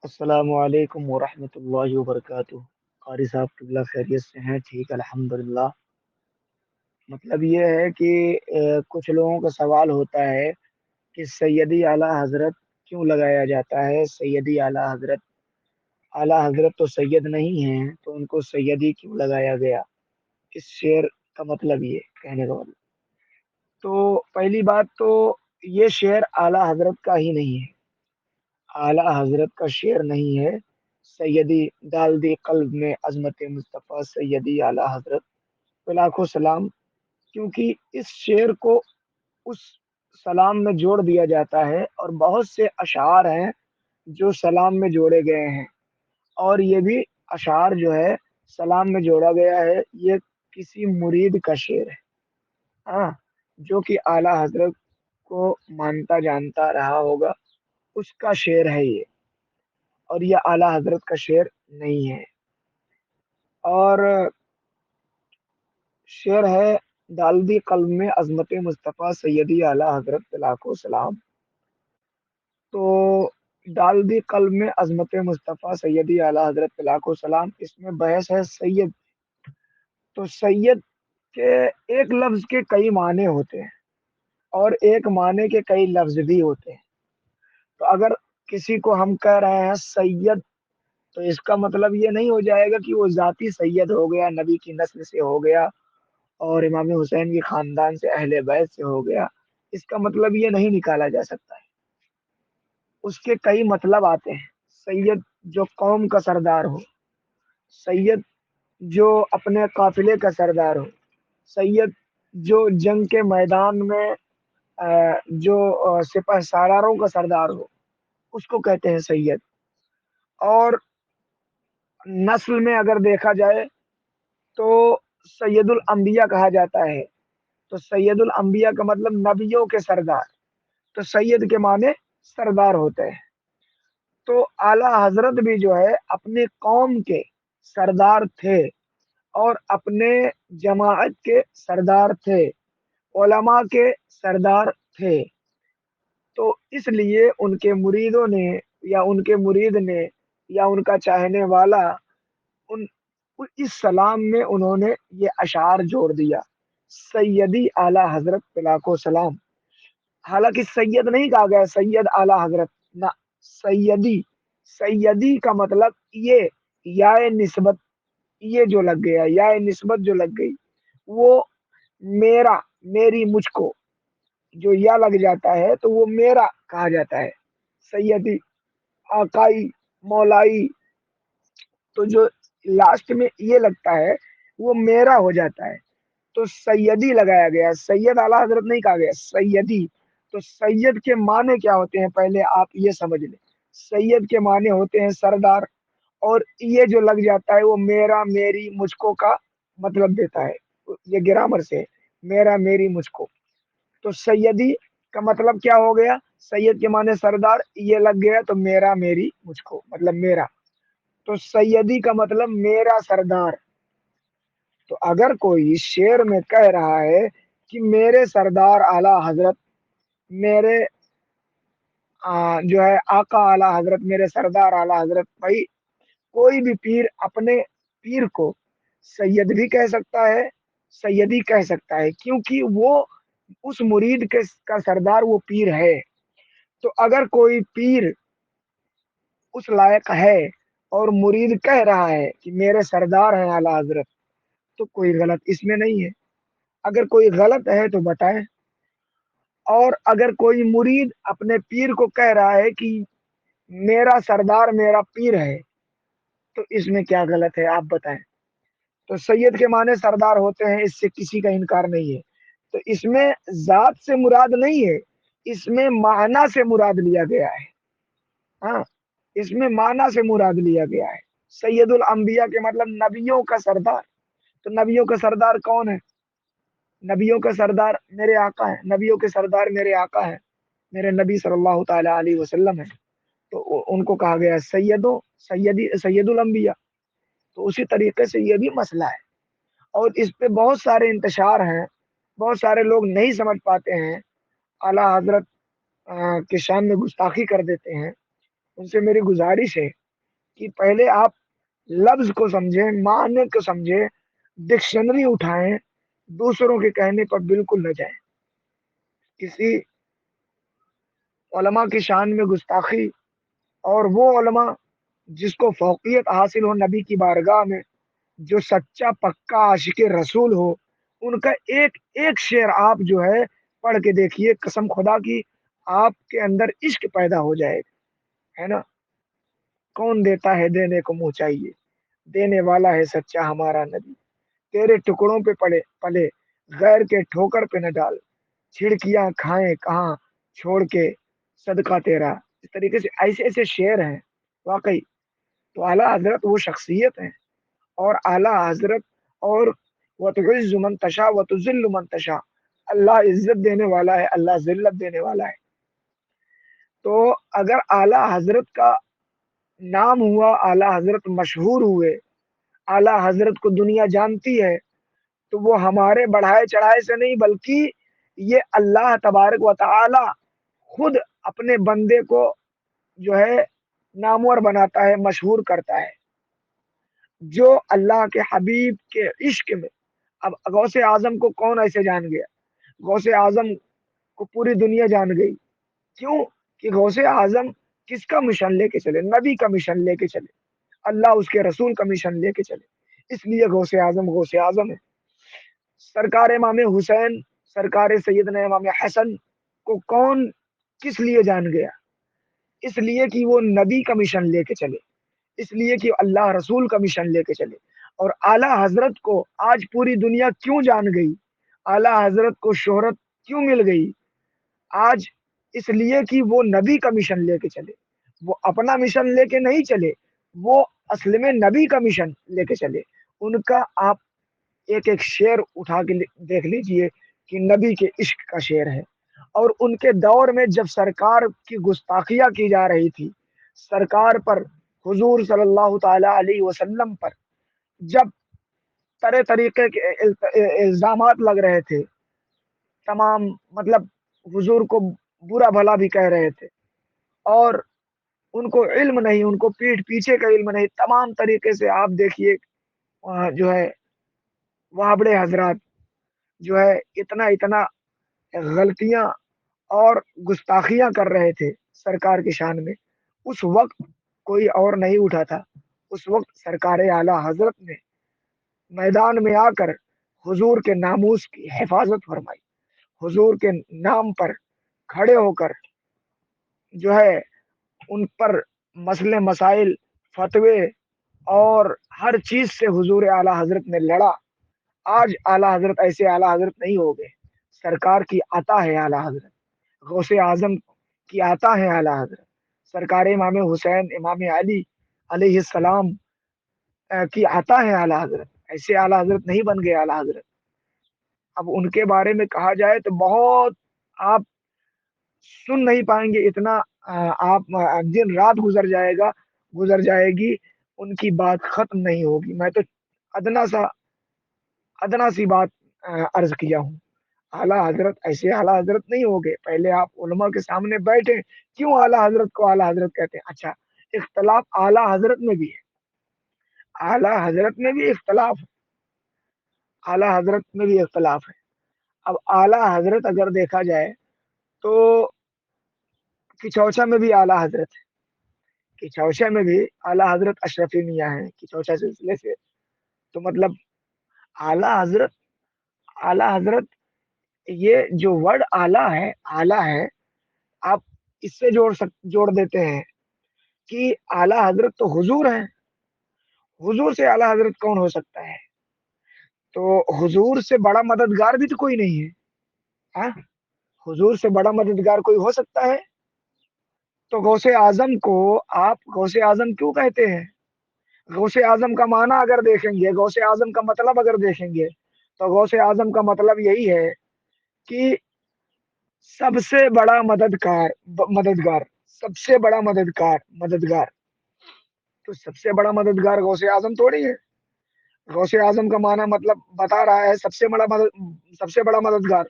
السلام علیکم ورحمۃ اللہ وبرکاتہ۔ قاری صاحب قبلہ خیریت سے ہیں؟ ٹھیک الحمدللہ۔ مطلب یہ ہے کہ کچھ لوگوں کا سوال ہوتا ہے کہ سیدی اعلیٰ حضرت کیوں لگایا جاتا ہے؟ سیدی اعلیٰ حضرت تو سید نہیں ہیں، تو ان کو سیدی کیوں لگایا گیا؟ اس شعر کا مطلب یہ کہنے کا مطلب، تو پہلی بات تو یہ شعر اعلیٰ حضرت کا ہی نہیں ہے، اعلیٰ حضرت کا شعر نہیں ہے۔ سیدی ڈال دی قلب میں عظمت مصطفیٰ سیدی اعلیٰ حضرت پہ لاکھوں سلام، کیونکہ اس شعر کو اس سلام میں جوڑ دیا جاتا ہے، اور بہت سے اشعار ہیں جو سلام میں جوڑے گئے ہیں، اور یہ بھی اشعار جو ہے سلام میں جوڑا گیا ہے، یہ کسی مرید کا شعر ہے، ہاں، جو کہ اعلیٰ حضرت کو مانتا جانتا رہا ہوگا، اس کا شعر ہے یہ، اور یہ اعلیٰ حضرت کا شعر نہیں ہے۔ اور شعر ہے ڈال دی قلب میں عظمت مصطفیٰ سیدی اعلیٰ حضرت پہ لاکھوں سلام، تو ڈال دی قلب میں عظمت مصطفیٰ سیدی اعلیٰ حضرت پہ لاکھوں سلام، اس میں بحث ہے سید۔ تو سید کے ایک لفظ کے کئی معنی ہوتے ہیں، اور ایک معنی کے کئی لفظ بھی ہوتے ہیں۔ تو اگر کسی کو ہم کہہ رہے ہیں سید، تو اس کا مطلب یہ نہیں ہو جائے گا کہ وہ ذاتی سید ہو گیا، نبی کی نسل سے ہو گیا اور امام حسین کی خاندان سے، اہل بیت سے ہو گیا۔ اس کا مطلب یہ نہیں نکالا جا سکتا ہے، اس کے کئی مطلب آتے ہیں۔ سید جو قوم کا سردار ہو، سید جو اپنے قافلے کا سردار ہو، سید جو جنگ کے میدان میں جو سپہ سالاروں کا سردار ہو، اس کو کہتے ہیں سید۔ اور نسل میں اگر دیکھا جائے تو سید الانبیاء کہا جاتا ہے، تو سید الانبیاء کا مطلب نبیوں کے سردار، تو سید کے معنی سردار ہوتے ہیں۔ تو اعلیٰ حضرت بھی جو ہے اپنے قوم کے سردار تھے، اور اپنے جماعت کے سردار تھے، علماء کے سردار تھے، تو اس لیے ان کے مریدوں نے، یا ان کے مرید نے، یا ان کا چاہنے والا، ان اس سلام میں انہوں نے یہ اشعار جوڑ دیا، سیدی اعلیٰ حضرت پہ لاکھوں سلام۔ حالانکہ سید نہیں کہا گیا، سید اعلیٰ حضرت نہ، سیدی، سیدی کا مطلب یہ، یا نسبت، یہ جو لگ گیا، یا نسبت جو لگ گئی، وہ میرا، میری، مجھ کو جو یا لگ جاتا ہے تو وہ میرا کہا جاتا ہے، سیدی، آقائی، مولائی، تو جو لاسٹ میں یہ لگتا ہے وہ میرا ہو جاتا ہے، تو سیدی لگایا گیا، سید اعلیٰ حضرت نہیں کہا گیا، سیدی۔ تو سید کے معنی کیا ہوتے ہیں پہلے آپ یہ سمجھ لیں۔ سید کے معنی ہوتے ہیں سردار، اور یہ جو لگ جاتا ہے وہ میرا، میری، مجھ کو کا مطلب دیتا ہے، یہ گرامر سے، میرا، میری، مجھ کو۔ تو سیدی کا مطلب کیا ہو گیا؟ سید کے معنی سردار، یہ لگ گیا تو میرا، میری، مجھ کو، مطلب میرا، تو سیدی کا مطلب میرا سردار۔ تو اگر کوئی شعر میں کہہ رہا ہے کہ میرے سردار اعلیٰ حضرت، میرے جو ہے آقا اعلیٰ حضرت، میرے سردار اعلیٰ حضرت، بھائی کوئی بھی پیر اپنے پیر کو سید بھی کہہ سکتا ہے، سیدی کہہ سکتا ہے، کیونکہ وہ اس مرید کے کا سردار وہ پیر ہے۔ تو اگر کوئی پیر اس لائق ہے اور مرید کہہ رہا ہے کہ میرے سردار ہیں اعلیٰ حضرت، تو کوئی غلط اس میں نہیں ہے۔ اگر کوئی غلط ہے تو بتائیں، اور اگر کوئی مرید اپنے پیر کو کہہ رہا ہے کہ میرا سردار میرا پیر ہے، تو اس میں کیا غلط ہے آپ بتائیں۔ تو سید کے معنی سردار ہوتے ہیں، اس سے کسی کا انکار نہیں ہے۔ تو اس میں ذات سے مراد نہیں ہے، اس میں معنی سے مراد لیا گیا ہے، ہاں، اس میں معنی سے مراد لیا گیا ہے۔ سید الانبیاء کے مطلب نبیوں کا سردار، تو نبیوں کا سردار کون ہے؟ نبیوں کا سردار میرے آقا ہے، نبیوں کے سردار میرے آقا ہے، میرے نبی صلی اللہ تعالی علیہ وسلم ہے، تو ان کو کہا گیا سید الانبیاء۔ تو اسی طریقے سے یہ بھی مسئلہ ہے، اور اس پہ بہت سارے انتشار ہیں، بہت سارے لوگ نہیں سمجھ پاتے ہیں، اعلیٰ حضرت کے شان میں گستاخی کر دیتے ہیں، ان سے میری گزارش ہے کہ پہلے آپ لفظ کو سمجھیں، معنی کو سمجھیں، ڈکشنری اٹھائیں، دوسروں کے کہنے پر بالکل نہ جائیں۔ کسی علماء کی شان میں گستاخی، اور وہ علماء جس کو فوقیت حاصل ہو نبی کی بارگاہ میں، جو سچا پکا عاشق رسول ہو، ان کا ایک ایک شعر آپ جو ہے پڑھ کے دیکھیے، قسم خدا کی آپ کے اندر عشق پیدا ہو جائے گا، ہے نا؟ کون دیتا ہے دینے کو منہ چاہیے، دینے والا ہے سچا ہمارا نبی، تیرے ٹکڑوں پہ پڑے پلے، غیر کے ٹھوکر پہ نہ ڈال، چھڑکیاں کھائیں کہاں چھوڑ کے صدقہ تیرا۔ اس طریقے سے ایسے ایسے شعر ہیں واقعی۔ تو اعلیٰ حضرت وہ شخصیت ہیں، اور اعلیٰ حضرت، اور وَتُعِزُّ مَن تَشَاءُ وَتُذِلُّ مَن تَشَاءُ، اللہ عزت دینے والا ہے، اللہ ذلت دینے والا ہے۔ تو اگر اعلیٰ حضرت کا نام ہوا، اعلیٰ حضرت مشہور ہوئے، اعلیٰ حضرت کو دنیا جانتی ہے، تو وہ ہمارے بڑھائے چڑھائے سے نہیں، بلکہ یہ اللہ تبارک و تعالی خود اپنے بندے کو جو ہے نامور بناتا ہے، مشہور کرتا ہے۔ جو اللہ کے حبیب کے عشق میں، اب غوث اعظم کو کون ایسے جان گیا؟ غوث اعظم کو پوری دنیا جان گئی، کیوں؟ کہ غوث اعظم کس کا مشن لے کے چلے؟ نبی کا مشن لے کے چلے، اللہ اس کے رسول کا مشن لے کے چلے، اس لیے غوث اعظم غوث اعظم ہے۔ سرکار امام حسین، سرکار سیدنا امام حسن کو کون کس لیے جان گیا؟ اس لیے کہ وہ نبی کا مشن لے کے چلے، اس لیے کہ اللہ رسول کا مشن لے کے چلے۔ اور اعلیٰ حضرت کو آج پوری دنیا کیوں جان گئی؟ اعلیٰ حضرت کو شہرت کیوں مل گئی آج؟ اس لیے کہ وہ نبی کا مشن لے کے چلے، وہ اپنا مشن لے کے نہیں چلے، وہ اصل میں نبی کا مشن لے کے چلے۔ ان کا آپ ایک ایک شعر اٹھا کے دیکھ لیجئے کہ نبی کے عشق کا شعر ہے۔ اور ان کے دور میں جب سرکار کی گستاخیاں کی جا رہی تھی، سرکار پر، حضور صلی اللہ تعالی علیہ وسلم پر جب طرح طریقے کے الزامات لگ رہے تھے، تمام مطلب حضور کو برا بھلا بھی کہہ رہے تھے، اور ان کو علم نہیں، ان کو پیٹھ پیچھے کا علم نہیں، تمام طریقے سے آپ دیکھیے جو ہے وابڑے حضرات جو ہے اتنا اتنا غلطیاں اور گستاخیاں کر رہے تھے سرکار کی شان میں، اس وقت کوئی اور نہیں اٹھا تھا۔ اس وقت سرکار اعلیٰ حضرت نے میدان میں آ کر حضور کے ناموس کی حفاظت فرمائی، حضور کے نام پر کھڑے ہو کر جو ہے ان پر مسئلے مسائل، فتوے اور ہر چیز سے حضور اعلیٰ حضرت نے لڑا۔ آج اعلیٰ حضرت ایسے اعلیٰ حضرت نہیں ہو گئے، سرکار کی عطا ہے اعلیٰ حضرت، غوث اعظم کی عطا ہے اعلیٰ حضرت، سرکار امام حسین امام علی علیہ السلام کی عطا ہے اعلیٰ حضرت، ایسے اعلیٰ حضرت نہیں بن گئے اعلیٰ حضرت۔ اب ان کے بارے میں کہا جائے تو بہت، آپ سن نہیں پائیں گے اتنا، آپ دن رات گزر جائے گی، ان کی بات ختم نہیں ہوگی۔ میں تو ادنا سی بات عرض کیا ہوں۔ اعلیٰ حضرت ایسے اعلیٰ حضرت نہیں ہوگے۔ پہلے آپ علماء کے سامنے بیٹھے، کیوں اعلیٰ حضرت کو اعلیٰ حضرت کہتے ہیں؟ اچھا، اختلاف اعلیٰ حضرت میں بھی ہے، اعلیٰ حضرت میں بھی اختلاف ہے، اعلیٰ حضرت میں بھی اختلاف ہے۔ اب اعلیٰ حضرت اگر دیکھا جائے تو کچوچا میں بھی اعلیٰ حضرت ہے، کچوچا میں بھی اعلیٰ حضرت اشرفی میاں ہیں کچوچا سلسلے سے۔ تو مطلب اعلیٰ حضرت، اعلیٰ حضرت، یہ جو ورڈ اعلیٰ ہے، اعلیٰ ہے، آپ اس سے جوڑ دیتے ہیں کہ اعلیٰ حضرت تو حضور ہیں، حضور سے اعلیٰ حضرت کون ہو سکتا ہے؟ تو حضور سے بڑا مددگار بھی تو کوئی نہیں ہے، ہاں؟ حضور سے بڑا مددگار کوئی ہو سکتا ہے؟ تو غوث اعظم کو آپ غوث اعظم کیوں کہتے ہیں؟ غوث اعظم کا معنی اگر دیکھیں گے، غوث اعظم کا مطلب اگر دیکھیں گے، تو غوث اعظم کا مطلب یہی ہے کہ سب سے بڑا مددگار، سب سے بڑا مددگار۔ تو سب سے بڑا مددگار غوث اعظم تھوڑی ہے۔ غوث اعظم کا معنی مطلب بتا رہا ہے سب سے بڑا مددگار۔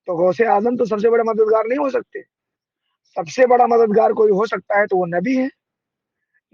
تو غوث اعظم تو سب سے بڑا مددگار نہیں ہو سکتے۔ سب سے بڑا مددگار کوئی ہو سکتا ہے تو وہ نبی ہے،